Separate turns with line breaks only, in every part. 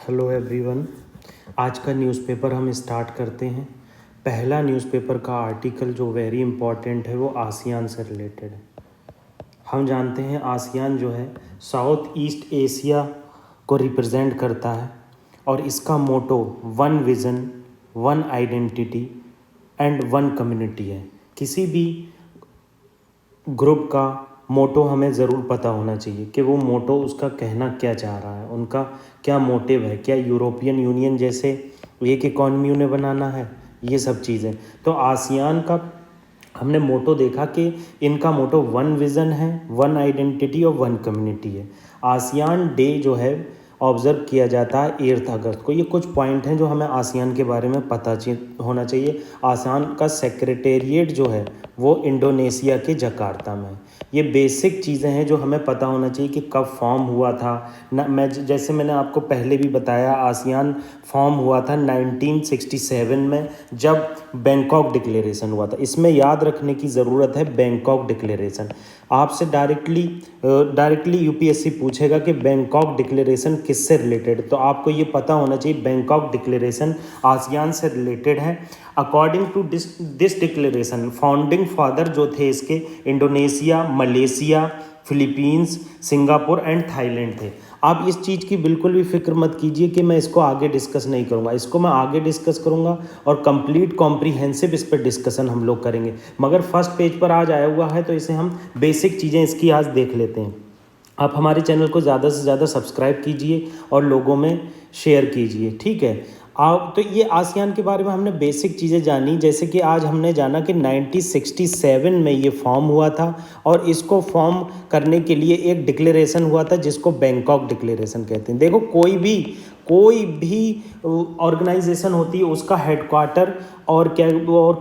Hello everyone. आज का newspaper हम स्टार्ट करते हैं। पहला न्यूज़पेपर का आर्टिकल जो वेरी इम्पॉर्टेंट है वो आसियान से रिलेटेड है। हम जानते हैं आसियान जो है साउथ ईस्ट एशिया को रिप्रेजेंट करता है और इसका motto one vision, one identity and one community है। किसी भी ग्रुप का मोटो हमें ज़रूर पता होना चाहिए कि वो मोटो उसका कहना क्या चाह रहा है, उनका क्या मोटिव है। क्या यूरोपियन यूनियन जैसे एक इकॉनमी उन्हें बनाना है, ये सब चीज़ें। तो आसियान का हमने मोटो देखा कि इनका मोटो वन विज़न है, वन आइडेंटिटी और वन कम्युनिटी है। आसियान डे जो है ऑब्ज़र्व किया जाता है 8 अगस्त को। ये कुछ पॉइंट हैं जो हमें आसियान के बारे में पता होना चाहिए। आसियान का सेक्रेटेरिएट जो है वो इंडोनेशिया के जकार्ता में है। ये बेसिक चीज़ें हैं जो हमें पता होना चाहिए कि कब फॉर्म हुआ था ना। जैसे मैंने आपको पहले भी बताया, आसियान फॉर्म हुआ था 1967 में, जब बैंकॉक डिक्लेरेशन हुआ था। इसमें याद रखने की ज़रूरत है बैंकॉक डिक्लेरेशन। आपसे डायरेक्टली यूपीएससी पूछेगा कि बैंकॉक डिक्लेरेशन किससे रिलेटेड, तो आपको ये पता होना चाहिए बैंकॉक डिक्लेरेशन आसियान से रिलेटेड है। According to this declaration founding father जो थे इसके Indonesia, Malaysia, Philippines, Singapore and Thailand थे। आप इस चीज़ की बिल्कुल भी फिक्र मत कीजिए कि मैं इसको आगे डिस्कस नहीं करूँगा। इसको मैं आगे डिस्कस करूँगा और कंप्लीट कॉम्प्रीहेंसिव इस पर डिस्कशन हम लोग करेंगे। मगर फर्स्ट पेज पर आज आया हुआ है तो इसे हम बेसिक चीज़ें इसकी आज देख लेते हैं। आप हमारे चैनल को ज़्यादा से ज़्यादा सब्सक्राइब कीजिए और लोगों में शेयर कीजिए, ठीक है। आप तो ये आसियान के बारे में हमने बेसिक चीज़ें जानी, जैसे कि आज हमने जाना कि 1967 में ये फॉर्म हुआ था और इसको फॉर्म करने के लिए एक डिक्लेरेशन हुआ था जिसको बैंकॉक डिक्लेरेशन कहते हैं। देखो कोई भी ऑर्गेनाइजेशन होती है उसका हेडक्वार्टर और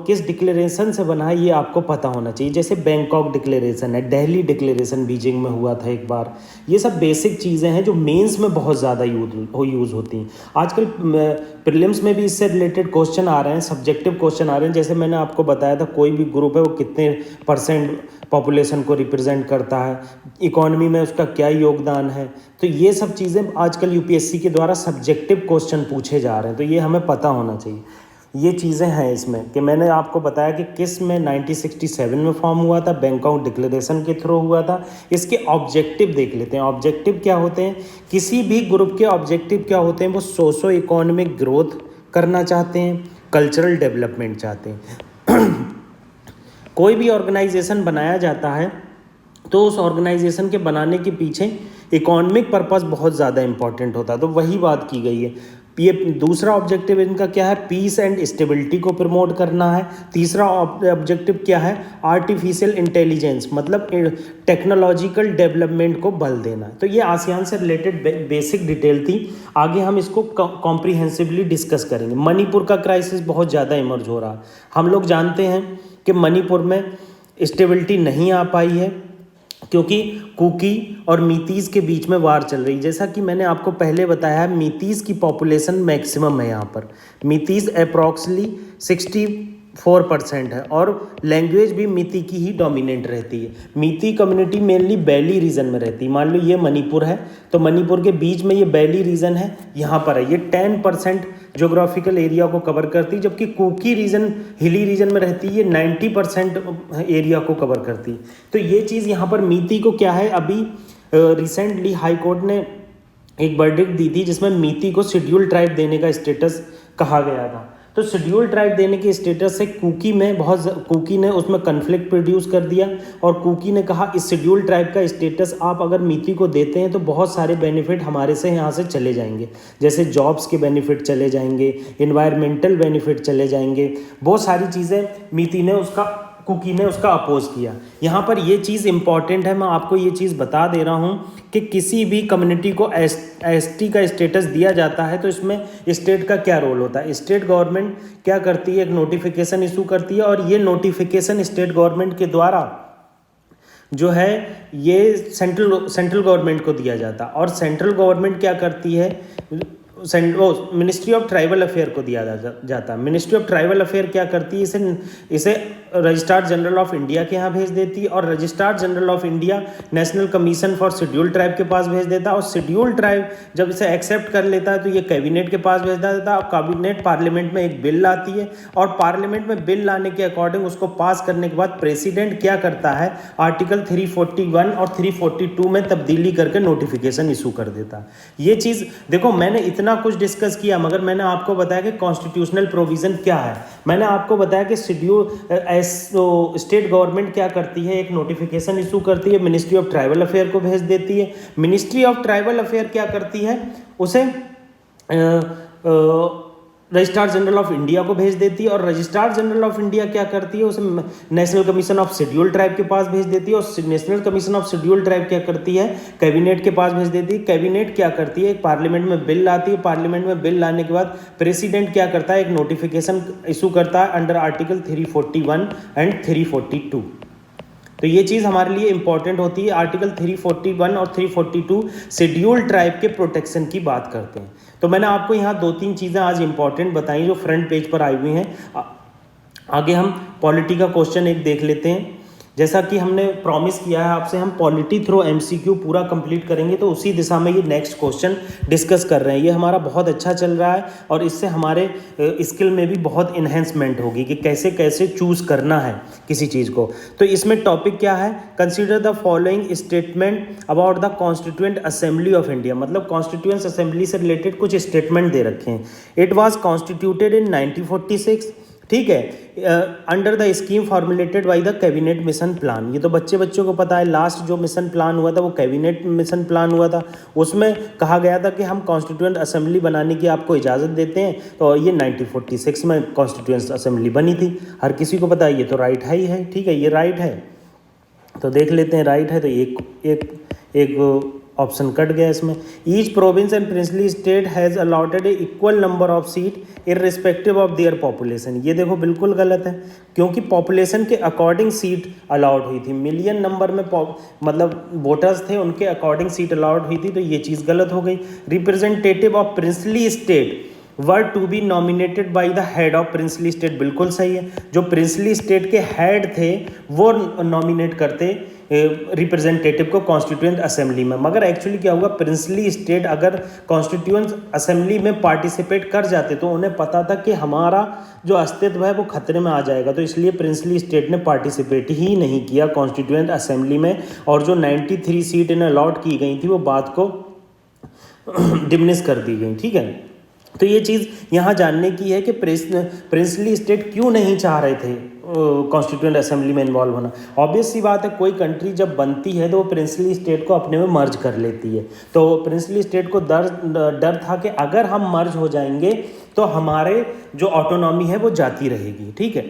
किस डिक्लेरेशन से बना है ये आपको पता होना चाहिए। जैसे बैंकॉक डिक्लेरेशन है, दिल्ली डिक्लेरेशन बीजिंग में हुआ था एक बार। ये सब बेसिक चीज़ें हैं जो मेंस में बहुत ज़्यादा यूज़ होती हैं। आजकल प्रीलिम्स में भी इससे रिलेटेड क्वेश्चन आ रहे हैं, सब्जेक्टिव क्वेश्चन आ रहे हैं। जैसे मैंने आपको बताया था कोई भी ग्रुप है वो कितने % पॉपुलेशन को रिप्रेजेंट करता है, इकॉनमी में उसका क्या योगदान है। तो ये सब चीज़ें आजकल यूपीएससी के द्वारा सब्जेक्टिव क्वेश्चन पूछे जा रहे हैं, तो ये हमें पता होना चाहिए। ये चीज़ें हैं इसमें कि मैंने आपको बताया कि किस में 1967 में फॉर्म हुआ था, बैंकॉक डिक्लेरेशन के थ्रू हुआ था। इसके ऑब्जेक्टिव देख लेते हैं। ऑब्जेक्टिव क्या होते हैं, किसी भी ग्रुप के ऑब्जेक्टिव क्या होते हैं, वो सोशो इकोनॉमिक ग्रोथ करना चाहते हैं, कल्चरल डेवलपमेंट चाहते हैं। कोई भी ऑर्गेनाइजेशन बनाया जाता है तो उस ऑर्गेनाइजेशन के बनाने के पीछे इकोनॉमिक पर्पस बहुत ज़्यादा इंपॉर्टेंट होता है, तो वही बात की गई है। ये दूसरा ऑब्जेक्टिव इनका क्या है, पीस एंड स्टेबिलिटी को प्रमोट करना है। तीसरा ऑब्जेक्टिव क्या है, आर्टिफिशियल इंटेलिजेंस मतलब टेक्नोलॉजिकल डेवलपमेंट को बल देना। तो ये आसियान से रिलेटेड बेसिक डिटेल थी। आगे हम इसको कॉम्प्रीहेंसिवली डिस्कस करेंगे। मणिपुर का क्राइसिस बहुत ज़्यादा इमर्ज हो रहा है। हम लोग जानते हैं कि मणिपुर में स्टेबिलिटी नहीं आ पाई है क्योंकि कुकी और मीतीज़ के बीच में वार चल रही। जैसा कि मैंने आपको पहले बताया है, मीतीज़ की पॉपुलेशन मैक्सिमम है यहाँ पर। मीतीज़ अप्रॉक्सली 64% है और लैंग्वेज भी मीती की ही डोमिनेंट रहती है। मीती कम्युनिटी मेनली बैली रीजन में रहती है। मान लो ये मणिपुर है तो मणिपुर के बीच में ये बैली रीजन है, यहाँ पर है। ये 10% जोग्राफिकल एरिया को कवर करती है, जबकि कुकी रीजन हिली रीजन में रहती है, ये 90% एरिया को कवर करती है। तो ये चीज़ यहाँ पर मीती को क्या है, अभी रिसेंटली हाई कोर्ट ने एक वर्डिक्ट दी थी जिसमें मीती को शेड्यूल ट्राइब देने का स्टेटस कहा गया था। तो शेड्यूल ट्राइब देने के स्टेटस से कुकी ने उसमें कन्फ्लिक्ट प्रोड्यूस कर दिया और कुकी ने कहा इस शेड्यूल ट्राइब का स्टेटस आप अगर मीती को देते हैं तो बहुत सारे बेनिफिट हमारे से यहाँ से चले जाएंगे, जैसे जॉब्स के बेनिफिट चले जाएंगे, इन्वायरमेंटल बेनिफिट चले जाएंगे, बहुत सारी चीज़ें कुकी ने उसका अपोज किया। यहाँ पर ये चीज़ इंपॉर्टेंट है, मैं आपको ये चीज़ बता दे रहा हूँ कि किसी भी कम्युनिटी को एसटी का स्टेटस दिया जाता है तो इसमें स्टेट का क्या रोल होता है। स्टेट गवर्नमेंट क्या करती है, एक नोटिफिकेशन इशू करती है और ये नोटिफिकेशन स्टेट गवर्नमेंट के द्वारा जो है ये सेंट्रल गवर्नमेंट को दिया जाता है। और सेंट्रल गवर्नमेंट क्या करती है, मिनिस्ट्री ऑफ ट्राइबल अफेयर को दिया जाता है। मिनिस्ट्री ऑफ ट्राइबल अफेयर क्या करती है, इसे रजिस्ट्रार जनरल ऑफ इंडिया के यहाँ भेज देती है, और registrar general of India national commission for scheduled tribe के पास भेज देता है, और शेड्यूल्ड ट्राइब जब इसे एक्सेप्ट कर लेता है तो ये कैबिनेट के पास भेज देता है, और कैबिनेट पार्लियामेंट में एक बिल लाती है, और पार्लियामेंट में बिल लाने के अकॉर्डिंग उसको पास करने के बाद प्रेसिडेंट क्या करता है, आर्टिकल 341 और 342 में तब्दीली करके नोटिफिकेशन इशू कर देता है। ये चीज़ देखो, मैंने इतना कुछ डिस्कस किया मगर मैंने आपको बताया कि कॉन्स्टिट्यूशनल प्रोविज़न क्या है। मैंने आपको बताया कि स्टेट गवर्नमेंट क्या करती है, एक नोटिफिकेशन इशू करती है, मिनिस्ट्री ऑफ ट्राइबल अफेयर को भेज देती है। मिनिस्ट्री ऑफ ट्राइबल अफेयर क्या करती है, उसे रजिस्ट्रार जनरल ऑफ इंडिया को भेज देती है, और रजिस्ट्रार जनरल ऑफ इंडिया क्या करती है, उसे national commission of scheduled tribe के पास भेज देती है, और national commission of scheduled tribe क्या करती है, कैबिनेट के पास भेज देती है। कैबिनेट क्या करती है, पार्लियामेंट में बिल लाती है, पार्लियामेंट में बिल लाने के बाद प्रेसिडेंट क्या करता है, एक नोटिफिकेशन इशू करता है अंडर आर्टिकल 341 एंड 342। तो ये चीज़ हमारे लिए इंपॉर्टेंट होती है। आर्टिकल 341 और 342 शेड्यूल्ड ट्राइब के प्रोटेक्शन की बात करते हैं। तो मैंने आपको यहाँ 2-3 चीज़ें आज इंपॉर्टेंट बताई जो फ्रंट पेज पर आई हुई हैं। आगे हम पॉलिटी का क्वेश्चन एक देख लेते हैं। जैसा कि हमने प्रॉमिस किया है आपसे, हम पॉलिटी थ्रू एमसीक्यू पूरा कंप्लीट करेंगे, तो उसी दिशा में ये नेक्स्ट क्वेश्चन डिस्कस कर रहे हैं। ये हमारा बहुत अच्छा चल रहा है और इससे हमारे स्किल में भी बहुत इन्हेंसमेंट होगी कि कैसे कैसे चूज़ करना है किसी चीज़ को। तो इसमें टॉपिक क्या है, consider the following statement about the constituent assembly of India. मतलब कॉन्स्टिट्यूएंट असेंबली से रिलेटेड कुछ स्टेटमेंट दे रखे हैं। इट वॉज कॉन्स्टिट्यूटेड इन 1946, ठीक है, under the scheme formulated by the cabinet mission plan. ये तो बच्चों को पता है, लास्ट जो मिशन प्लान हुआ था वो कैबिनेट मिशन प्लान हुआ था। उसमें कहा गया था कि हम कॉन्स्टिट्यूएंट असेंबली बनाने की आपको इजाज़त देते हैं। तो ये 1946 में कॉन्स्टिट्यूएंट असेंबली बनी थी। हर किसी को पता है, ये तो राइट है ही है, ठीक है, ये राइट है। तो देख लेते हैं, राइट है तो एक ऑप्शन कट गया इसमें। Each province and princely state has allotted A equal number of seat irrespective of their population. ये देखो बिल्कुल गलत है, क्योंकि पॉपुलेशन के अकॉर्डिंग सीट अलाउड हुई थी। मिलियन नंबर में मतलब वोटर्स थे, उनके अकॉर्डिंग सीट अलाउड हुई थी, तो ये चीज़ गलत हो गई। Representative of princely state were to be nominated by the head of princely state, बिल्कुल सही है। जो प्रिंसली स्टेट के हेड थे वो नॉमिनेट करते रिप्रेजेंटेटिव को कॉन्स्टिट्यूएंट असेंबली में। मगर एक्चुअली क्या हुआ, प्रिंसली स्टेट अगर कॉन्स्टिट्यूएंट असेंबली में पार्टिसिपेट कर जाते तो उन्हें पता था कि हमारा जो अस्तित्व है वो खतरे में आ जाएगा, तो इसलिए प्रिंसली स्टेट ने पार्टिसिपेट ही नहीं किया कॉन्स्टिट्यूएंट असेंबली में। और जो 93 सीट इन्हें अलॉट की गई थी वो बात को डिमिनिश कर दी गई, ठीक है। तो ये चीज़ यहाँ जानने की है कि प्रिंसली स्टेट क्यों नहीं चाह रहे थे कॉन्स्टिट्यूएंट असेंबली में इन्वॉल्व होना। ऑब्वियस सी बात है, कोई कंट्री जब बनती है तो वो प्रिंसली स्टेट को अपने में मर्ज कर लेती है। तो प्रिंसली स्टेट को डर था कि अगर हम मर्ज हो जाएंगे तो हमारे जो ऑटोनॉमी है वो जाती रहेगी, ठीक है।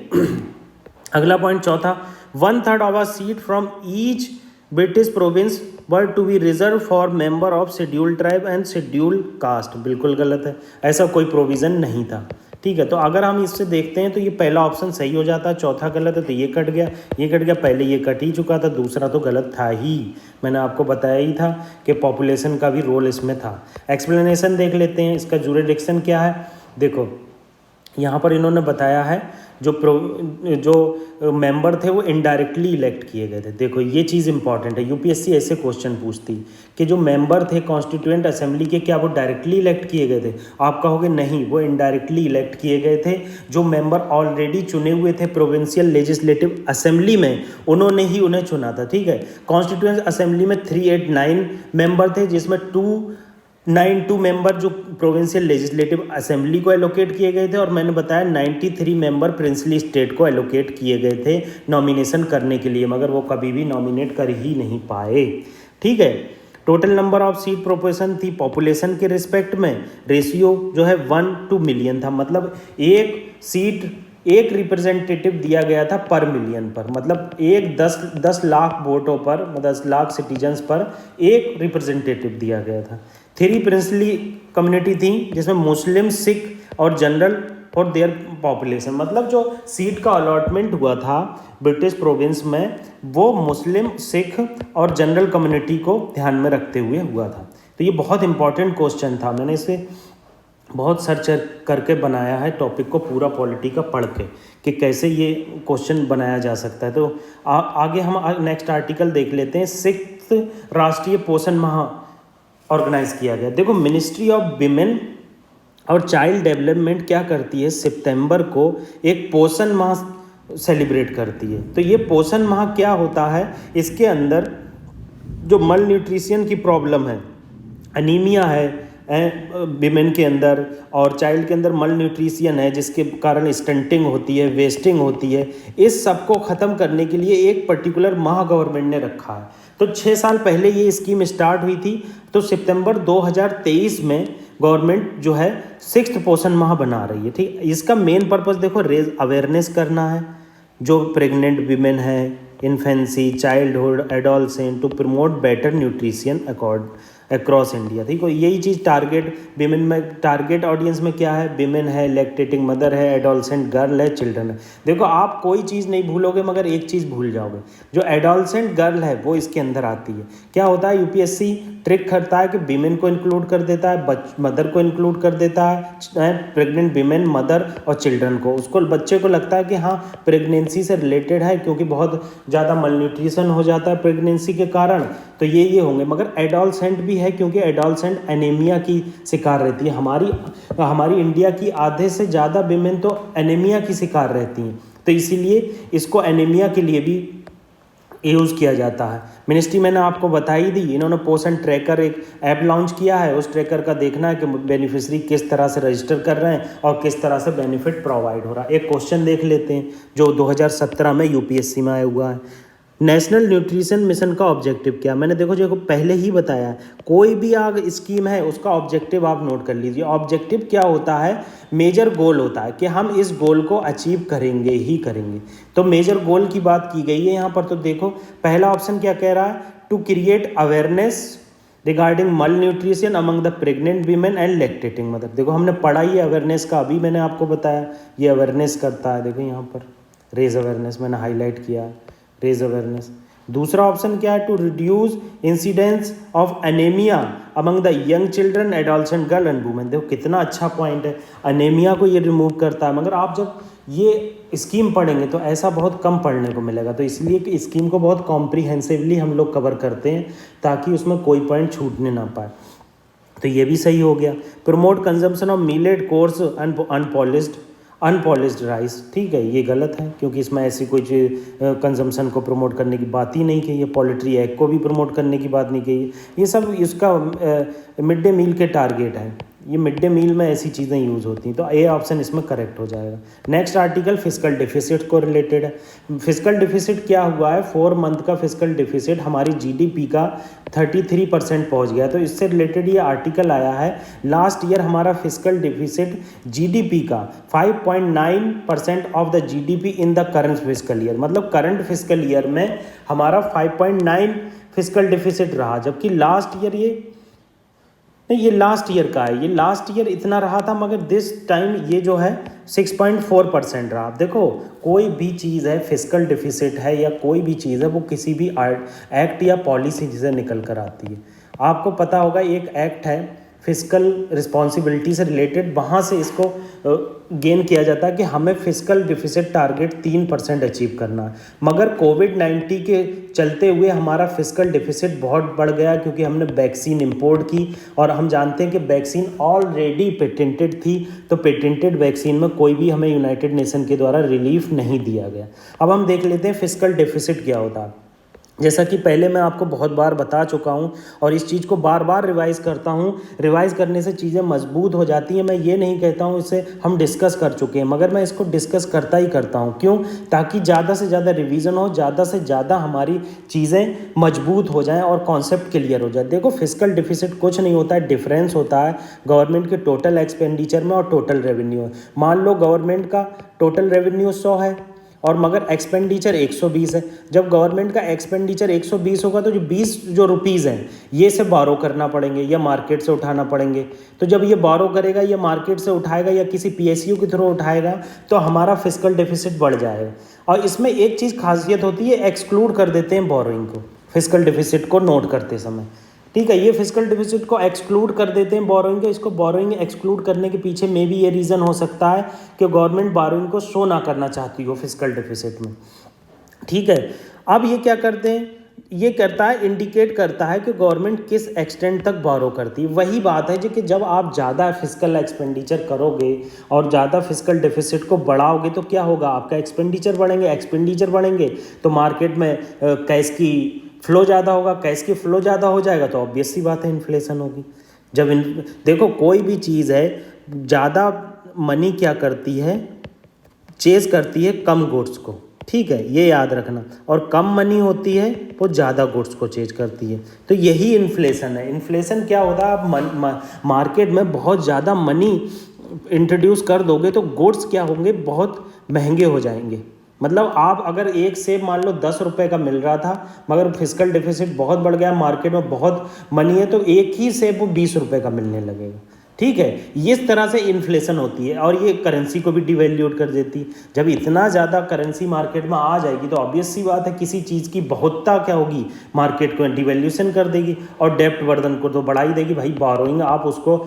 अगला पॉइंट चौथा, 1/3 of a seat from each British province were to be reserve for member of scheduled tribe and scheduled caste, बिल्कुल गलत है, ऐसा कोई प्रोविज़न नहीं था, ठीक है। तो अगर हम इससे देखते हैं तो ये पहला ऑप्शन सही हो जाता है, चौथा गलत है, तो ये कट गया, पहले ये कट ही चुका था, दूसरा तो गलत था ही, मैंने आपको बताया ही था कि पॉपुलेशन का भी रोल इसमें था। एक्सप्लेनेशन देख लेते हैं, इसका जुरिडिक्शन क्या है। देखो यहाँ पर इन्होंने बताया है जो मेंबर थे वो इनडायरेक्टली इलेक्ट किए गए थे। देखो ये चीज़ इंपॉर्टेंट है, यूपीएससी ऐसे क्वेश्चन पूछती कि जो मेंबर थे कॉन्स्टिट्यूएंट असेंबली के, क्या वो डायरेक्टली इलेक्ट किए गए थे? आप कहोगे नहीं, वो इनडायरेक्टली इलेक्ट किए गए थे। जो मेंबर ऑलरेडी चुने हुए थे प्रोविंशियल लेजिस्लेटिव असेंबली में, उन्होंने ही उन्हें चुना था, ठीक है। कॉन्स्टिट्यूएंट असेंबली में 389 मेंबर थे, जिसमें 292 मेंबर जो प्रोविंशियल लेजिस्लेटिव असेंबली को एलोकेट किए गए थे, और मैंने बताया 93 मेंबर प्रिंसली स्टेट को एलोकेट किए गए थे नॉमिनेशन करने के लिए, मगर वो कभी भी नॉमिनेट कर ही नहीं पाए, ठीक है। Total number of seat proportion थी पॉपुलेशन के रिस्पेक्ट में, रेशियो जो है 1 million था, मतलब एक सीट एक रिप्रेजेंटेटिव दिया गया था पर मिलियन पर, मतलब 10 लाख वोटों पर, 10 लाख सिटीजन्स पर एक रिप्रेजेंटेटिव दिया गया था। 3 प्रिंसली कम्युनिटी थी, जिसमें मुस्लिम, सिख और जनरल फॉर देयर पॉपुलेशन, मतलब जो सीट का अलॉटमेंट हुआ था ब्रिटिश प्रोविंस में वो मुस्लिम, सिख और जनरल कम्युनिटी को ध्यान में रखते हुए हुआ था। तो ये बहुत इंपॉर्टेंट क्वेश्चन था, मैंने इसे बहुत सर्च करके बनाया है टॉपिक को पूरा पॉलिटी का पढ़ के कि कैसे ये क्वेश्चन बनाया जा सकता है। तो आगे हम नेक्स्ट आर्टिकल देख लेते हैं। 6th राष्ट्रीय पोषण माह ऑर्गेनाइज किया गया। देखो मिनिस्ट्री ऑफ विमेन और चाइल्ड डेवलपमेंट क्या करती है, सितंबर को एक पोषण माह सेलिब्रेट करती है। तो ये पोषण माह क्या होता है, इसके अंदर जो मल न्यूट्रिशन की प्रॉब्लम है, अनीमिया है विमेन के अंदर और चाइल्ड के अंदर मल न्यूट्रिशन है जिसके कारण स्टंटिंग होती है, वेस्टिंग होती है, इस सब को ख़त्म करने के लिए एक पर्टिकुलर माह गवर्नमेंट ने रखा है। तो 6 साल पहले ये स्कीम स्टार्ट हुई थी। तो सितंबर 2023 में गवर्नमेंट जो है 6th पोषण माह बना रही है। ठीक, इसका मेन पर्पस देखो रेज अवेयरनेस करना है जो प्रेग्नेंट विमेन है, infancy, childhood, adolescent, to promote better nutrition across India. ठीक है, यही चीज़ टारगेट विमेन में, टारगेट ऑडियंस में क्या है, विमेन है, लैक्टेटिंग मदर है, एडोलसेंट गर्ल है, चिल्ड्रन है। देखो आप कोई चीज़ नहीं भूलोगे मगर एक चीज़ भूल जाओगे, जो एडोलसेंट गर्ल है वो इसके अंदर आती है। क्या होता है, यूपीएससी ट्रिक करता है कि विमेन को इंक्लूड कर देता है, मदर को इंक्लूड कर देता है, प्रेग्नेंट विमेन, मदर और चिल्ड्रन को। उसको बच्चे को लगता है कि हाँ प्रेगनेंसी से रिलेटेड है क्योंकि बहुत ज़्यादा मलन्यूट्रिशन हो जाता है प्रेगनेंसी के कारण, तो ये होंगे। मगर एडोलसेंट भी है क्योंकि एडोलसेंट एनीमिया की शिकार रहती है। हमारी इंडिया की आधे से ज़्यादा विमेन तो एनीमिया की शिकार रहती हैं, तो इसीलिए इसको एनीमिया के लिए भी यूज़ किया जाता है। मिनिस्ट्री मैंने आपको बताई दी, इन्होंने पोषण ट्रैकर एक ऐप लॉन्च किया है। उस ट्रैकर का देखना है कि बेनिफिशियरी किस तरह से रजिस्टर कर रहे हैं और किस तरह से बेनिफिट प्रोवाइड हो रहा है। एक क्वेश्चन देख लेते हैं जो 2017 में यूपीएससी में आया हुआ है। नेशनल न्यूट्रिशन मिशन का ऑब्जेक्टिव क्या, मैंने देखो जो पहले ही बताया है, कोई भी आग स्कीम है उसका ऑब्जेक्टिव आप नोट कर लीजिए। ऑब्जेक्टिव क्या होता है, मेजर गोल होता है कि हम इस गोल को अचीव करेंगे ही करेंगे। तो मेजर गोल की बात की गई है यहाँ पर। तो देखो पहला ऑप्शन क्या कह रहा है, टू क्रिएट अवेयरनेस रिगार्डिंग मल nutrition among the pregnant women and lactating mother. देखो हमने पढ़ा ही अवेयरनेस का, अभी मैंने आपको बताया ये अवेयरनेस करता है। देखो यहाँ पर रेज अवेयरनेस मैंने हाईलाइट किया, रेज अवेयरनेस। दूसरा ऑप्शन क्या है, to reduce incidence of anaemia among the young children, adolescent girl and women. देखो कितना अच्छा पॉइंट है, एनीमिया को ये रिमूव करता है। मगर आप जब ये स्कीम पढ़ेंगे तो ऐसा बहुत कम पढ़ने को मिलेगा, तो इसलिए कि स्कीम को बहुत कॉम्प्रीहेंसिवली हम लोग कवर करते हैं ताकि उसमें कोई पॉइंट छूटने ना पाए। तो ये भी सही हो गया। Promote consumption of millet, course and unpolished rice, ठीक है ये गलत है क्योंकि इसमें ऐसी कोई कंजम्पशन को प्रमोट करने की बात ही नहीं की है। पोल्ट्री एग को भी प्रमोट करने की बात नहीं की है। ये सब इसका मिड डे मील के टारगेट है, ये मिड डे मील में ऐसी चीज़ें यूज़ होती हैं, तो ए ऑप्शन इसमें करेक्ट हो जाएगा। नेक्स्ट आर्टिकल फिस्कल डिफिसिट को रिलेटेड है। फिस्कल डिफिसिट क्या हुआ है, 4 मंथ का फिस्कल डिफिसिट हमारी जीडीपी का 33% पहुंच गया। तो इससे रिलेटेड ये आर्टिकल आया है। लास्ट ईयर हमारा फिस्कल डिफिसिट जीडीपी का 5.9% of the GDP in the current fiscal year, मतलब करंट फिस्कल ईयर में हमारा 5.9 फिस्कल डिफिसिट रहा, जबकि लास्ट ईयर ये लास्ट ईयर का है, ये लास्ट ईयर इतना रहा था, मगर दिस टाइम ये जो है 6.4% रहा। देखो कोई भी चीज़ है, फिस्कल डिफिसिट है या कोई भी चीज़ है, वो किसी भी एक्ट या पॉलिसी से निकल कर आती है। आपको पता होगा एक एक्ट है फिस्कल रिस्पॉन्सिबिलिटी से रिलेटेड, वहाँ से इसको गेन किया जाता है कि हमें फिस्कल डिफिसिट टारगेट 3% अचीव करना है। मगर कोविड-19 के चलते हुए हमारा फिस्कल डिफिसिट बहुत बढ़ गया क्योंकि हमने वैक्सीन इंपोर्ट की, और हम जानते हैं कि वैक्सीन ऑलरेडी पेटेंटेड थी, तो पेटेंटेड वैक्सीन में कोई भी हमें यूनाइटेड नेशन के द्वारा रिलीफ नहीं दिया गया। अब हम देख लेते हैं फिस्कल डिफिसिट क्या होता है। जैसा कि पहले मैं आपको बहुत बार बता चुका हूं और इस चीज़ को बार बार रिवाइज़ करता हूं, रिवाइज़ करने से चीज़ें मजबूत हो जाती हैं। मैं ये नहीं कहता हूं इसे हम डिस्कस कर चुके हैं, मगर मैं इसको डिस्कस करता ही करता हूं। क्यों? ताकि ज़्यादा से ज़्यादा रिवीजन हो, ज़्यादा से ज़्यादा हमारी चीज़ें मजबूत हो जाएँ और कॉन्सेप्ट क्लियर हो जाए। देखो फिस्कल डिफिसिट कुछ नहीं होता है, डिफरेंस होता है गवर्नमेंट के टोटल एक्सपेंडिचर में और टोटल रेवेन्यू। मान लो गवर्नमेंट का टोटल रेवेन्यू 100 है और मगर एक्सपेंडिचर 120 है। जब गवर्नमेंट का एक्सपेंडिचर 120 होगा तो जो 20 जो रुपीज़ हैं ये से बारो करना पड़ेंगे या मार्केट से उठाना पड़ेंगे। तो जब ये बारो करेगा या मार्केट से उठाएगा या किसी पीएसयू के थ्रू उठाएगा तो हमारा फिस्कल डिफिसिट बढ़ जाएगा। और इसमें एक चीज़ खासियत होती है, एक्सक्लूड कर देते हैं बोरोइंग को फिस्कल डिफिसिट को नोट करते समय। ठीक है। ये फिजिकल डिफिसिट को एक्सक्लूड कर देते हैं बोरोइंग को। इसको बोरोइंग एक्सक्लूड करने के पीछे में भी ये रीज़न हो सकता है कि गवर्नमेंट बोरोइंग को शो ना करना चाहती हो फिजिकल डिफिसिट में, ठीक है। अब ये क्या करते हैं, ये करता है, इंडिकेट करता है कि गवर्नमेंट किस एक्सटेंट तक बोरो करती है। वही बात है जो कि जब आप ज़्यादा फिजिकल एक्सपेंडिचर करोगे और ज़्यादा फिजिकल डिफिसिट को बढ़ाओगे तो क्या होगा, आपका एक्सपेंडिचर बढ़ेंगे तो मार्केट में कैश की फ्लो ज़्यादा होगा। कैश की फ्लो ज़्यादा हो जाएगा तो ऑब्वियस सी बात है इन्फ्लेशन होगी। जब देखो कोई भी चीज़ है, ज़्यादा मनी क्या करती है, चेज करती है कम गुड्स को, ठीक है, ये याद रखना। और कम मनी होती है वो ज़्यादा गुड्स को चेंज करती है। तो यही इन्फ्लेशन है। इन्फ्लेशन क्या होता है, आप मार्केट में बहुत ज़्यादा मनी इंट्रोड्यूस कर दोगे तो गुड्स क्या होंगे, बहुत महंगे हो जाएंगे। मतलब आप अगर एक सेब मान लो 10 रुपये का मिल रहा था, मगर फिजिकल डिफिसिट बहुत बढ़ गया, मार्केट में बहुत मनी है, तो एक ही सेब वो 20 रुपये का मिलने लगेगा, ठीक है। इस तरह से इन्फ्लेशन होती है और ये करेंसी को भी डिवैल्यूट कर देती है। जब इतना ज़्यादा करेंसी मार्केट में आ जाएगी तो ऑब्वियस सी बात है किसी चीज़ की बहुतता क्या होगी, मार्केट को डिवैल्यूशन कर देगी और डेप्ट बर्डन को तो बढ़ा ही देगी। भाई बोरोइंग आप उसको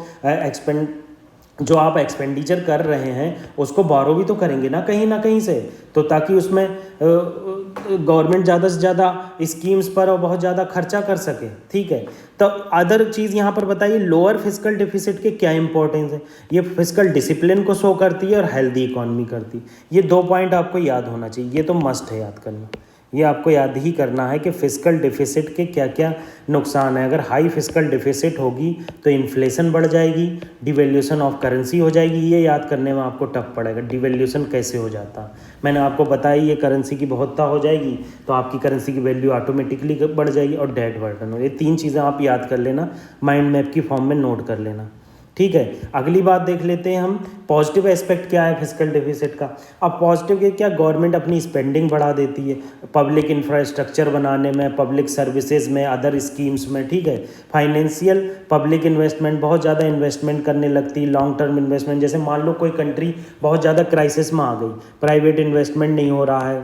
जो आप एक्सपेंडिचर कर रहे हैं उसको बोरो भी तो करेंगे ना कहीं से, तो ताकि उसमें गवर्नमेंट ज़्यादा से ज़्यादा स्कीम्स पर और बहुत ज़्यादा खर्चा कर सके, ठीक है। तो अदर चीज़ यहाँ पर बताइए, लोअर फिजिकल डिफिसिट के क्या इंपॉर्टेंस है। ये फिजिकल डिसिप्लिन को शो करती है और हेल्दी इकोनॉमी करती है। ये 2 पॉइंट आपको याद होना चाहिए, ये तो मस्ट है याद करना। ये आपको याद ही करना है कि फिजिकल डिफिसिट के क्या क्या नुकसान है। अगर हाई फिजिकल डिफिसिट होगी तो इन्फ्लेशन बढ़ जाएगी, डिवैल्यूशन ऑफ करेंसी हो जाएगी। ये याद करने में आपको टफ पड़ेगा, डिवैल्यूशन कैसे हो जाता। मैंने आपको बताया ये करेंसी की बहुतता हो जाएगी तो आपकी करेंसी की वैल्यू ऑटोमेटिकली बढ़ जाएगी और डेट बर्डन हो। ये 3 चीज़ें आप याद कर लेना, माइंड मैप की फॉर्म में नोट कर लेना, ठीक है। अगली बात देख लेते हैं हम, पॉजिटिव एस्पेक्ट क्या है फिजिकल डिफिसिट का। अब पॉजिटिव के क्या, गवर्नमेंट अपनी स्पेंडिंग बढ़ा देती है पब्लिक इंफ्रास्ट्रक्चर बनाने में, पब्लिक सर्विसेज में, अदर स्कीम्स में, ठीक है। फाइनेंशियल पब्लिक इन्वेस्टमेंट, बहुत ज़्यादा इन्वेस्टमेंट करने लगती है, लॉन्ग टर्म इन्वेस्टमेंट। जैसे मान लो कोई कंट्री बहुत ज़्यादा क्राइसिस में आ गई, प्राइवेट इन्वेस्टमेंट नहीं हो रहा है,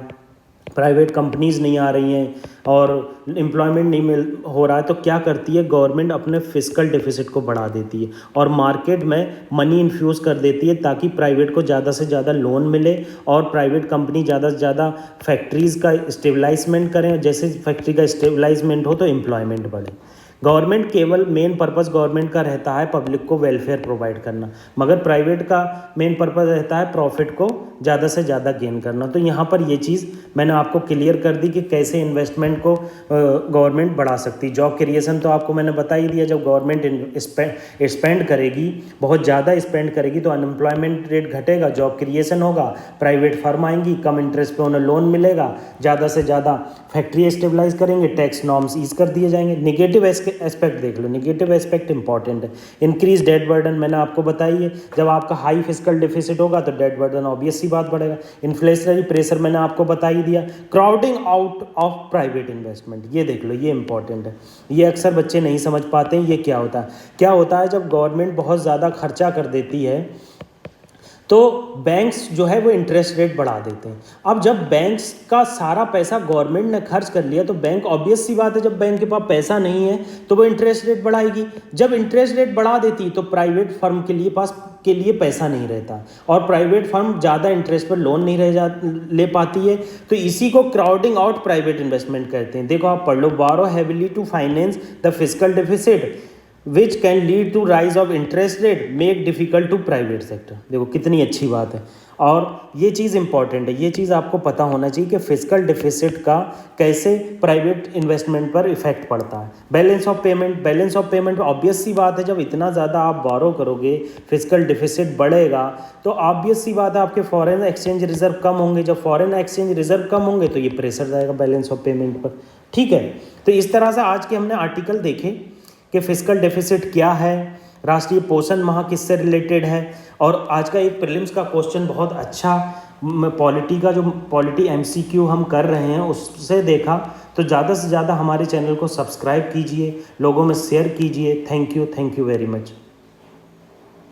प्राइवेट कंपनीज़ नहीं आ रही हैं और एम्प्लॉयमेंट नहीं हो रहा है, तो क्या करती है गवर्नमेंट, अपने फिजिकल डिफिसिट को बढ़ा देती है और मार्केट में मनी इन्फ्यूज़ कर देती है ताकि प्राइवेट को ज़्यादा से ज़्यादा लोन मिले और प्राइवेट कंपनी ज़्यादा से ज़्यादा फैक्ट्रीज़ का स्टेबलाइजमेंट करें। जैसे फैक्ट्री का स्टेबलाइजमेंट हो तो एम्प्लॉयमेंट बढ़े। गवर्नमेंट केवल मेन पर्पस गवर्नमेंट का रहता है पब्लिक को वेलफेयर प्रोवाइड करना, मगर प्राइवेट का मेन पर्पस रहता है प्रॉफिट को ज़्यादा से ज़्यादा गेन करना। तो यहाँ पर ये चीज़ मैंने आपको क्लियर कर दी कि कैसे इन्वेस्टमेंट को गवर्नमेंट बढ़ा सकती है। जॉब क्रिएशन तो आपको मैंने बता ही दिया, जब गवर्नमेंट स्पेंड करेगी, बहुत ज़्यादा स्पेंड करेगी तो अनएम्प्लॉयमेंट रेट घटेगा, जॉब क्रिएशन होगा, प्राइवेट फर्म आएंगी, कम इंटरेस्ट पे उन्हें लोन मिलेगा, ज़्यादा से ज़्यादा फैक्ट्री स्टेबलाइज करेंगे, टैक्स नॉर्म्स ईज कर दिए जाएंगे। निगेटिव एस्पेक्ट देख लो, निगेटिव एस्पेक्ट इंपॉर्टेंट है। इंक्रीज डेट बर्डन मैंने आपको बताई है, जब आपका हाई फिजिकल डिफिसिट होगा तो डेट बर्डन ऑब्वियस सी बात बढ़ेगा। इन्फ्लेशनरी प्रेशर मैंने आपको बता ही दिया। Crowding out of private investment, ये देख लो, ये इंपॉर्टेंट है। ये अक्सर बच्चे नहीं समझ पाते हैं। ये क्या होता है जब गवर्नमेंट बहुत ज़्यादा खर्चा कर देती है तो बैंक्स जो है वो इंटरेस्ट रेट बढ़ा देते हैं। अब जब बैंक्स का सारा पैसा गवर्नमेंट ने खर्च कर लिया तो बैंक, ऑब्वियस सी बात है, जब बैंक के पास पैसा नहीं है तो वो इंटरेस्ट रेट बढ़ाएगी। जब इंटरेस्ट रेट बढ़ा देती तो प्राइवेट फर्म के लिए पैसा नहीं रहता और प्राइवेट फर्म ज़्यादा इंटरेस्ट पर लोन नहीं ले पाती है। तो इसी को क्राउडिंग आउट प्राइवेट इन्वेस्टमेंट कहते हैं। देखो आप पढ़ लो, borrow heavily to finance the physical deficit which can lead to rise of interest rate make difficult to private sector. देखो कितनी अच्छी बात है। और ये चीज़ इंपॉर्टेंट है, ये चीज़ आपको पता होना चाहिए कि फिजिकल डिफिसिट का कैसे प्राइवेट इन्वेस्टमेंट पर इफेक्ट पड़ता है। बैलेंस ऑफ पेमेंट ऑब्वियस सी बात है, जब इतना ज़्यादा आप बोरो करोगे, फिजिकल डिफिसिट बढ़ेगा तो ऑब्वियस सी बात है आपके फॉरेन एक्सचेंज रिजर्व कम होंगे। जब फॉरेन एक्सचेंज रिजर्व कम होंगे तो ये प्रेशर जाएगा बैलेंस ऑफ पेमेंट पर, ठीक है। तो इस तरह से आज के हमने आर्टिकल देखे कि फिजिकल डेफिसिट क्या है, राष्ट्रीय पोषण माह किससे रिलेटेड है, और आज का एक प्रीलिम्स का क्वेश्चन बहुत अच्छा पॉलिटी MCQ हम कर रहे हैं उससे देखा। तो ज़्यादा से ज़्यादा हमारे चैनल को सब्सक्राइब कीजिए, लोगों में शेयर कीजिए। Thank you very much.